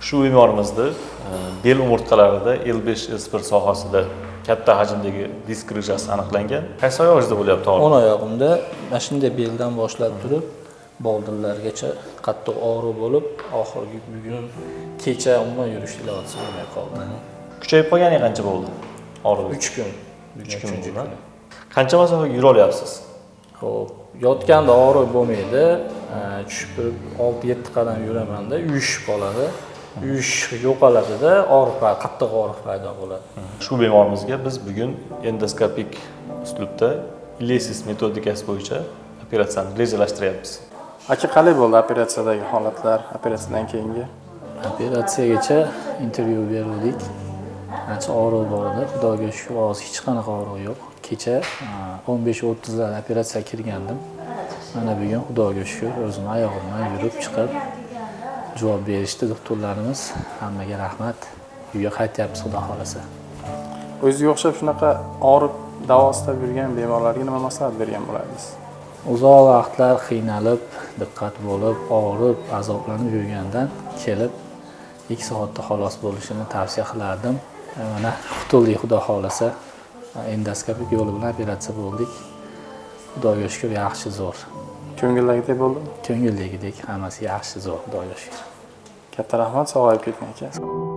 Shu bemorimizni bel umurtqalarida L5 L1 sohasida katta hajmdagi disk grijasi aniqlangan. Qaysi oyog'ingizda bo'lyapti og'riq? O'ng oyog'imda mana shunday beldan boshlab turib, boldinlargacha qattiq og'riq bo'lib, oxirgi bugun kecha umuman yurish iloji bo'lmay qoldi. Kuchayib qolganiga qancha bo'ldi? Og'riq 3 kun. 3 kun bo'ldi. Qancha masofaga yura olyapsiz? Xo'p, yotganda og'riq bo'lmaydi. Tushib turib 6-7 qadam yuramanda uyushib qoladi. Uyush yo'qoladida qattiq og'riq paydo bo'ladi. Shu bemorimizga biz bugun endoskopik uslubda Ilesis metodikasi bo'yicha operatsiyani rejalashtiryapmiz. Aka, qalay bo'ldi operatsiyadagi holatlar, operatsiyadan keyingi? Operatsiyagacha intervyu berdik. Ancha og'riq bor edi. Xudoga shukr, hozir hech qanaqa og'riq yo'q. Kecha 15:30 da operatsiyaga kirgandim. Mana bugun xudoga shukr o'zim oyog'imdan yurib chiqib javob berishdi doktorlarimiz. Hammaga rahmat. Uyga qaytyapmiz xudo xolasa. O'zingizga o'xshab shunaqa og'riq davosida yurgan bemorlarga nima maslahat bergan bo'lardingiz? Uzoq vaqtlar qiynalib, diqqat bo'lib, og'rib, azoblanib yurgandan kelib 2 soatda xalos bo'lishini tavsiya qilardim. Mana qutuldik xudo xolasa. Endoskopik yo'li bilan operatsiya bo'ldik. Xudoga shukr, yaxshi zo'r. Ko'ngildagidek bo'ldimi? Ko'ngildagidek hammasi yaxshi zo'r, xudoga shukr. Katta rahmat, sog'ayib ketgan ekansiz.